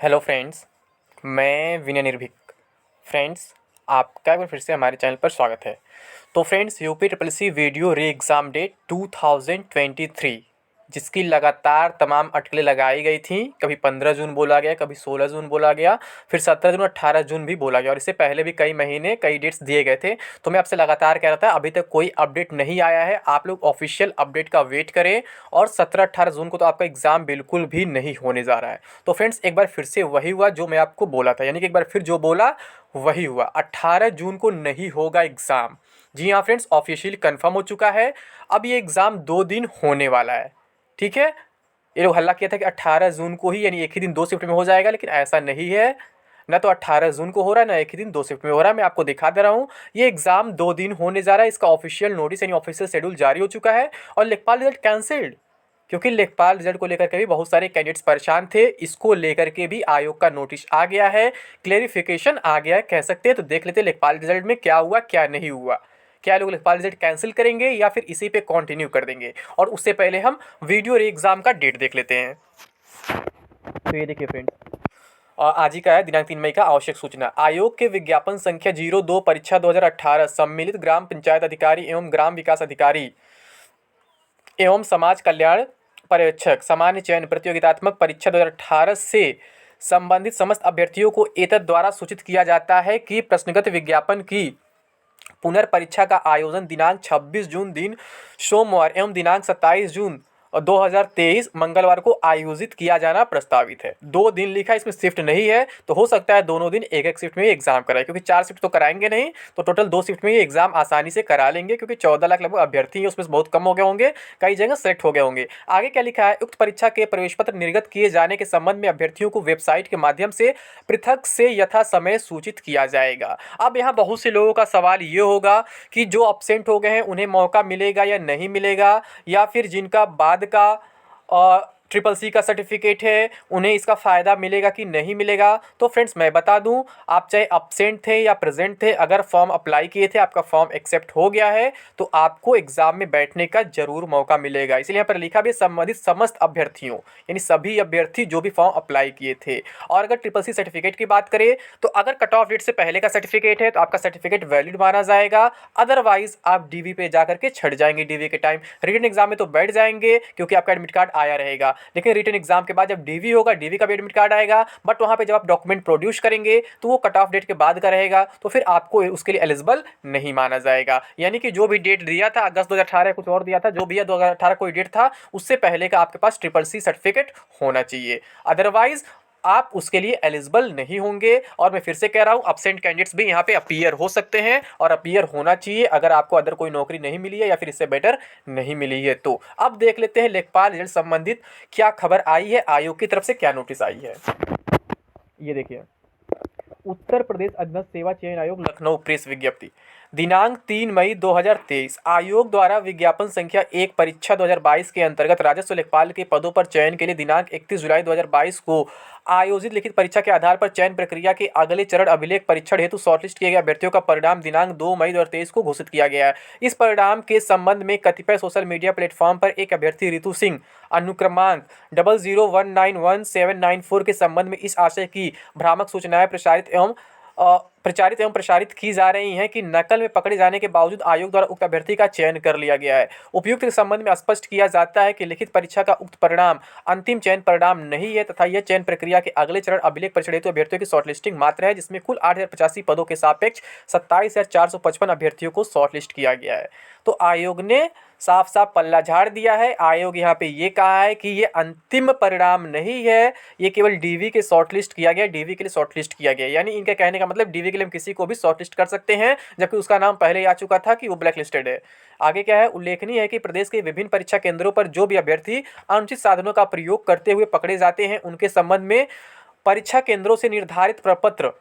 Hello friends, मैं विनय निर्भीक। Friends, आपका एक बार फिर से हमारे चैनल पर स्वागत है। तो friends, UP triple C video re exam date 2023 जिसकी लगातार तमाम अटकलें लगाई गई थी। कभी 15 जून बोला गया, कभी 16 जून बोला गया, फिर 17 जून 18 जून भी बोला गया और इससे पहले भी कई महीने कई डेट्स दिए गए थे। तो मैं आपसे लगातार कह रहा था अभी तक कोई अपडेट नहीं आया है, आप लोग ऑफिशियल अपडेट का वेट करें। और 17-18 जून को तो आपका एग्ज़ाम बिल्कुल भी नहीं होने जा रहा है। तो फ्रेंड्स, एक बार फिर से वही हुआ जो मैं आपको बोला था, यानी कि एक बार फिर जो बोला वही हुआ। 18 जून को नहीं होगा एग्ज़ाम। जी हाँ फ्रेंड्स, ऑफिशियली कंफर्म हो चुका है। अब ये एग्ज़ाम 2 दिन होने वाला है। ठीक है, ये लोग हल्ला किया था कि 18 जून को ही, यानी एक ही दिन 2 शिफ्ट में हो जाएगा, लेकिन ऐसा नहीं है। ना तो 18 जून को हो रहा है, ना एक ही दिन 2 शिफ्ट में हो रहा है। मैं आपको दिखा दे रहा हूँ, ये एग्ज़ाम 2 दिन होने जा रहा है। इसका ऑफिशियल नोटिस यानी ऑफिशियल शेड्यूल जारी हो चुका है और लेखपाल रिजल्ट कैंसिल्ड, क्योंकि लेखपाल रिजल्ट को लेकर के भी बहुत सारे कैंडिडेट्स परेशान थे। इसको लेकर के भी आयोग का नोटिस आ गया है, क्लेरिफिकेशन आ गया है कह सकते हैं। तो देख लेते हैं लेखपाल रिजल्ट में क्या हुआ क्या नहीं हुआ। क्या लोग लेखपाल रिजल्ट कैंसिल करेंगे या फिर इसी पे कंटिन्यू कर देंगे। और उससे पहले हम वीडियो री एग्ज़ाम का डेट देख लेते हैं। तो ये देखिए फ्रेंड्स, और आज ही का है दिनांक 3 मई का। आवश्यक सूचना, आयोग के विज्ञापन संख्या 02 परीक्षा 2018 सम्मिलित ग्राम पंचायत अधिकारी एवं ग्राम विकास अधिकारी एवं समाज कल्याण पर्यवेक्षक सामान्य चयन प्रतियोगितात्मक परीक्षा 2018 से संबंधित समस्त अभ्यर्थियों को एतद् द्वारा सूचित किया जाता है कि प्रश्नगत विज्ञापन की पुनर्परीक्षा का आयोजन दिनांक 26 जून दिन सोमवार एवं दिनांक 27 जून 2023 मंगलवार को आयोजित किया जाना प्रस्तावित है। 2 दिन लिखा है, इसमें शिफ्ट नहीं है, तो हो सकता है दोनों दिन एक एक शिफ्ट में ही एग्जाम कराए, क्योंकि 4 शिफ्ट तो कराएंगे नहीं, तो टोटल 2 शिफ्ट में ही एग्जाम आसानी से करा लेंगे, क्योंकि 14 लाख लगभग अभ्यर्थी हैं, उसमें से बहुत कम हो गए होंगे, कई जगह सेलेक्ट हो गए होंगे। आगे क्या लिखा है, उक्त परीक्षा के प्रवेश पत्र निर्गत किए जाने के संबंध में अभ्यर्थियों को वेबसाइट के माध्यम से पृथक से यथा समय सूचित किया जाएगा। अब यहाँ बहुत से लोगों का सवाल ये होगा कि जो अब्सेंट हो गए हैं उन्हें मौका मिलेगा या नहीं मिलेगा, या फिर जिनका बाद का ट्रिपल सी का सर्टिफिकेट है उन्हें इसका फ़ायदा मिलेगा कि नहीं मिलेगा। तो फ्रेंड्स, मैं बता दूं, आप चाहे अब्सेंट थे या प्रेजेंट थे, अगर फॉर्म अप्लाई किए थे, आपका फॉर्म एक्सेप्ट हो गया है, तो आपको एग्जाम में बैठने का जरूर मौका मिलेगा। इसलिए यहाँ पर लिखा भी संबंधित समस्त अभ्यर्थियों, यानी सभी अभ्यर्थी जो भी फॉर्म अप्लाई किए थे। और अगर ट्रिपल सी सर्टिफिकेट की बात करें, तो अगर कट ऑफ डेट से पहले का सर्टिफिकेट है तो आपका सर्टिफिकेट वैलिड माना जाएगा, अदरवाइज आप डीवी पे जाकर के छट जाएंगे। डीवी के टाइम रिटन एग्जाम में तो बैठ जाएंगे क्योंकि आपका एडमिट कार्ड आया रहेगा, लेकिन रिटन एग्जाम के बाद जब डीवी होगा, डीवी का भी एडमिट कार्ड आएगा, बट वहां पे जब आप डॉक्यूमेंट प्रोड्यूस करेंगे तो वो कट ऑफ डेट के बाद का रहेगा, तो फिर आपको उसके लिए एलिजिबल नहीं माना जाएगा। यानी कि जो भी डेट दिया था अगस्त 2018, कुछ और दिया था, जो भी है 2018 कोई डेट था, उससे पहले का आपके पास ट्रिपल सी सर्टिफिकेट होना चाहिए, अदरवाइज आप उसके लिए एलिजिबल नहीं होंगे। और मैं फिर से कह रहा हूँ, अब्सेंट कैंडिडेट्स भी यहाँ पे अपीयर हो सकते हैं और अपीयर होना चाहिए अगर आपको अदर कोई नौकरी नहीं मिली है या फिर इससे बेटर नहीं मिली है। तो अब देख लेते हैं लेखपाल रिजल्ट संबंधित क्या खबर आई है, आयोग की तरफ से क्या नोटिस आई है। ये देखिए, उत्तर प्रदेश अधीनस्थ सेवा चयन आयोग लखनऊ प्रेस विज्ञप्ति दिनांक 3 मई 2023, आयोग द्वारा विज्ञापन संख्या 1 परीक्षा 2022 के अंतर्गत राजस्व लेखपाल के पदों पर चयन के लिए दिनांक 31 जुलाई 2022 को आयोजित लिखित परीक्षा के आधार पर चयन प्रक्रिया के अगले चरण अभिलेख परीक्षण हेतु शॉर्टलिस्ट किए गए अभ्यर्थियों का परिणाम दिनांक 2 मई 2023 को घोषित किया गया है। इस परिणाम के संबंध में कतिपय सोशल मीडिया प्लेटफॉर्म पर एक अभ्यर्थी ऋतु सिंह अनुक्रमांक 00191794 के संबंध में इस आशय की भ्रामक सूचनाएं प्रचारित एवं प्रसारित की जा रही हैं कि नकल में पकड़े जाने के बावजूद आयोग द्वारा उक्त अभ्यर्थी का चयन कर लिया गया है। उपयुक्त के संबंध में स्पष्ट किया जाता है कि लिखित परीक्षा का उक्त परिणाम अंतिम चयन परिणाम नहीं है तथा यह चयन प्रक्रिया के अगले चरण अभिलेख परीक्षण हेतु अभ्यर्थियों की शॉर्टलिस्टिंग मात्र है, जिसमें कुल 8085 पदों के सापेक्ष 27,455 अभ्यर्थियों को शॉर्टलिस्ट किया गया है। तो आयोग ने साफ साफ पल्ला झाड़ दिया है। आयोग यहाँ पे ये कहा है कि ये अंतिम परिणाम नहीं है, ये केवल डीवी के शॉर्टलिस्ट किया गया, डीवी के लिए शॉर्टलिस्ट किया गया। यानी इनके कहने का मतलब डीवी के लिए हम किसी को भी शॉर्टलिस्ट कर सकते हैं, जबकि उसका नाम पहले ही आ चुका था कि वो ब्लैक लिस्टेड है। आगे क्या है, उल्लेखनीय है कि प्रदेश के विभिन्न परीक्षा केंद्रों पर जो भी अभ्यर्थी अनुचित साधनों का प्रयोग करते हुए पकड़े जाते हैं, उनके संबंध में परीक्षा केंद्रों से निर्धारित प्रपत्र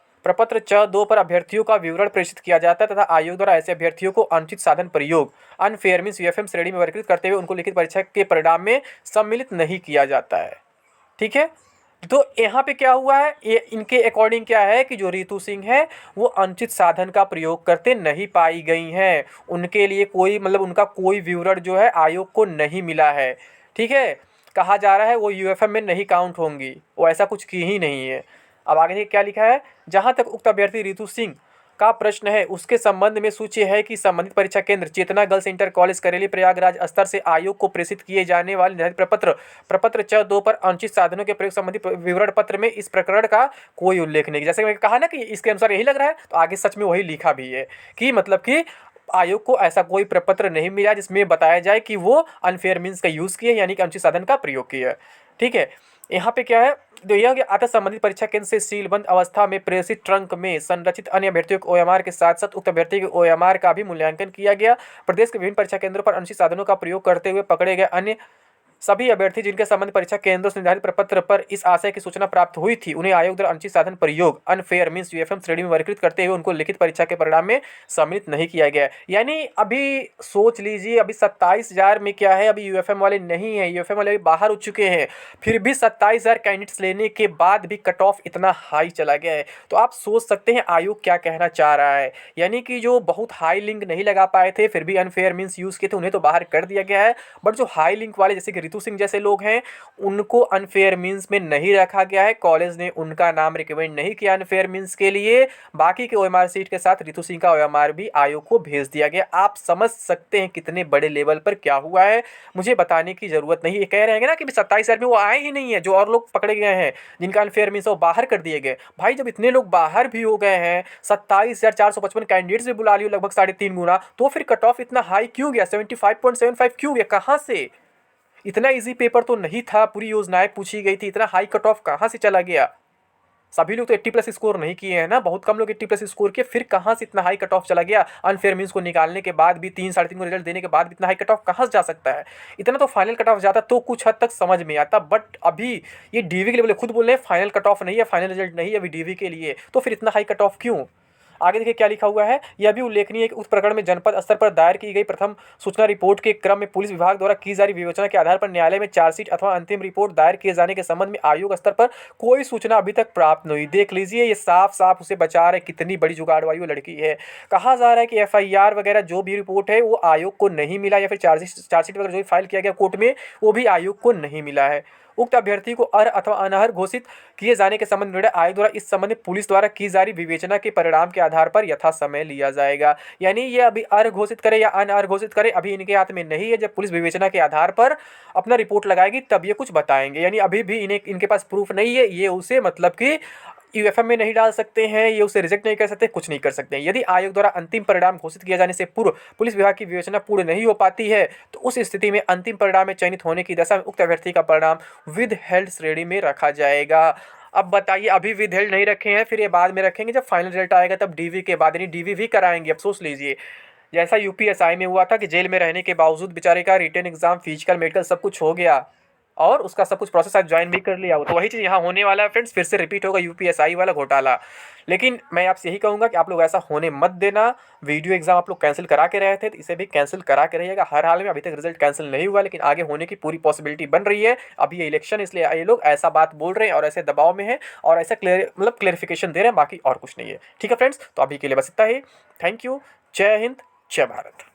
च 2 पर अभ्यर्थियों का विवरण प्रेषित किया जाता है तथा आयोग द्वारा ऐसे अभ्यर्थियों को अनुचित साधन प्रयोग अनफेयर मींस यूएफएम श्रेणी में वर्गीकृत करते हुए उनको लिखित परीक्षा के परिणाम में सम्मिलित नहीं किया जाता है। ठीक है, तो यहाँ पे क्या हुआ है, ये इनके अकॉर्डिंग क्या है कि जो ऋतु सिंह है वो अनुचित साधन का प्रयोग करते नहीं पाई गई हैं, उनके लिए कोई मतलब उनका कोई विवरण जो है आयोग को नहीं मिला है। ठीक है, कहा जा रहा है वो यूएफएम में नहीं काउंट होंगी, वो ऐसा कुछ की ही नहीं है। अब आगे देखिए क्या लिखा है, जहाँ तक उक्त अभ्यर्थी रितु सिंह का प्रश्न है उसके संबंध में सूची है कि संबंधित परीक्षा केंद्र चेतना गर्ल्स इंटर कॉलेज करेली प्रयागराज स्तर से आयोग को प्रेषित किए जाने वाले निर्धारित प्रपत्र 6(2) पर अनुचित साधनों के प्रयोग संबंधी विवरण पत्र में इस प्रकरण का कोई उल्लेख नहीं। जैसे मैंने कहा ना कि इसके अनुसार यही लग रहा है, तो आगे सच में वही लिखा भी है कि मतलब कि आयोग को ऐसा कोई प्रपत्र नहीं मिला जिसमें बताया जाए कि वो अनफेयर मीन्स का यूज़ किया, यानी कि अनुचित साधन का प्रयोग किया। ठीक है, यहाँ पे क्या है, तो यह आता संबंधित परीक्षा केंद्र से सीलबंद अवस्था में प्रेषित ट्रंक में संरचित अन्य अभ्यर्थियों के ओएमआर के साथ साथ उक्त अभ्यर्थी के ओएमआर का भी मूल्यांकन किया गया। प्रदेश के विभिन्न परीक्षा केंद्रों पर अनुचित साधनों का प्रयोग करते हुए पकड़े गए अन्य सभी अभ्यर्थी जिनके संबंध परीक्षा केंद्रों से निर्धारित प्रपत्र पर इस आशय की सूचना प्राप्त हुई थी, उन्हें आयोग द्वारा अनुचित साधन प्रयोग अनफेयर मीन्स यूएफएम श्रेणी में वर्गीकृत करते हुए उनको लिखित परीक्षा के परिणाम में सम्मिलित नहीं किया गया। यानी अभी सोच लीजिए, अभी 27,000 में क्या है, अभी यूएफएम वाले नहीं है, यूएफएम वाले अभी बाहर हो चुके हैं, फिर भी 27,000 कैंडिडेट्स लेने के बाद भी कट ऑफ इतना हाई चला गया है। तो आप सोच सकते हैं आयोग क्या कहना चाह रहा है, यानी कि जो बहुत हाई लिंक नहीं लगा पाए थे फिर भी अनफेयर मीन्स यूज़ किए थे उन्हें तो बाहर कर दिया गया है, बट जो हाई लिंक वाले जैसे कि रितु सिंह जैसे लोग हैं उनको अनफेयर मीन्स में नहीं रखा गया है। कॉलेज ने उनका नाम रिकमेंड नहीं किया अनफेयर मीन्स के लिए। बाकी के ओएमआर सीट के साथ रितु सिंह का ओएमआर भी आयोग को भेज दिया गया। आप समझ सकते हैं कितने बड़े लेवल पर क्या हुआ है, मुझे बताने की जरूरत नहीं। ये कह रहे हैं ना कि 27,000 में वो आए ही नहीं है, जो और लोग पकड़े गए हैं जिनका अनफेयर मीन्स वो बाहर कर दिए गए। भाई जब इतने लोग बाहर भी हो गए हैं, 27,455 कैंडिडेट्स भी बुला लियो लगभग 3.5 गुना, तो फिर कट ऑफ इतना हाई क्यों गया, 75.75 क्यों गया, कहाँ से? इतना इजी पेपर तो नहीं था, पूरी योजनाएं पूछी गई थी, इतना हाई कट ऑफ कहाँ से चला गया? सभी लोग तो 80+ स्कोर नहीं किए हैं ना, बहुत कम लोग 80+ स्कोर किए, फिर कहाँ से इतना हाई कट ऑफ चला गया? अनफेयर मीन्स को निकालने के बाद भी 3 साढ़े 3 को रिजल्ट देने के बाद भी इतना हाई कट ऑफ कहाँ से जा सकता है? इतना तो फाइनल कट ऑफ जाता तो कुछ हद तक समझ में आता, बट अभी ये डीवी के लिए खुद बोल रहे हैं फाइनल कट ऑफ नहीं है, फाइनल रिजल्ट नहीं है अभी डीवी के लिए, तो फिर इतना हाई कट ऑफ क्यों? आगे देखिए क्या लिखा हुआ है, यह भी उल्लेखनीय है कि उस प्रकरण में जनपद स्तर पर दायर की गई प्रथम सूचना रिपोर्ट के क्रम में पुलिस विभाग द्वारा की जा रही विवेचना के आधार पर न्यायालय में चार्जशीट अथवा अंतिम रिपोर्ट दायर किए जाने के संबंध में आयोग स्तर पर कोई सूचना अभी तक प्राप्त नहीं हुई। देख लीजिए, ये साफ साफ उसे बचा रहे, कितनी बड़ी जुगाड़वाई वो लड़की है। कहा जा रहा है कि एफआईआर वगैरह जो भी रिपोर्ट है वो आयोग को नहीं मिला, या फिर चार्जशीट वगैरह जो भी फाइल किया गया कोर्ट में वो भी आयोग को नहीं मिला है। उक्त अभ्यर्थी को अर्ह अथवा अनर्ह घोषित किए जाने के संबंध में आयोग द्वारा इस संबंध में पुलिस द्वारा की जा रही विवेचना के परिणाम के आधार पर यथा समय लिया जाएगा। यानी ये अभी अर्ह घोषित करे या अनर्ह घोषित करे अभी इनके हाथ में नहीं है, जब पुलिस विवेचना के आधार पर अपना रिपोर्ट लगाएगी तब ये कुछ बताएंगे। यानी अभी भी इनके पास प्रूफ नहीं है, ये उसे मतलब कि यूएफएम में नहीं डाल सकते हैं, ये उसे रिजेक्ट नहीं कर सकते, कुछ नहीं कर सकते हैं। यदि आयोग द्वारा अंतिम परिणाम घोषित किया जाने से पूर्व पुलिस विभाग की विवेचना पूर्ण नहीं हो पाती है तो उस स्थिति में अंतिम परिणाम में चयनित होने की दशा में उक्त अभ्यर्थी का परिणाम विद हेल्ड श्रेणी में रखा जाएगा। अब बताइए, अभी विद हेल्ड नहीं रखे हैं, फिर ये बाद में रखेंगे जब फाइनल रिजल्ट आएगा तब डीवी के बाद, यानी डीवी भी कराएंगे। अब सोच लीजिए, जैसा यूपीएसआई में हुआ था कि जेल में रहने के बावजूद बेचारे का रिटन एग्जाम, फिजिकल, मेडिकल सब कुछ हो गया और उसका सब कुछ प्रोसेस आज ज्वाइन भी कर लिया हो, तो वही चीज़ यहाँ होने वाला है फ्रेंड्स, फिर से रिपीट होगा यूपीएसआई वाला घोटाला। लेकिन मैं आपसे यही कहूँगा कि आप लोग ऐसा होने मत देना। वीडियो एग्जाम आप लोग कैंसिल करा के रहे थे तो इसे भी कैंसिल करा के रहिएगा हर हाल में। अभी तक रिजल्ट कैंसिल नहीं हुआ, लेकिन आगे होने की पूरी पॉसिबिलिटी बन रही है। अभी ये इलेक्शन, इसलिए ये लोग ऐसा बात बोल रहे हैं और ऐसे दबाव में है और ऐसा क्लियरिफिकेशन दे रहे हैं, बाकी और कुछ नहीं है। ठीक है फ्रेंड्स, तो अभी के लिए बस इतना ही। Thank you. जय हिंद, जय भारत।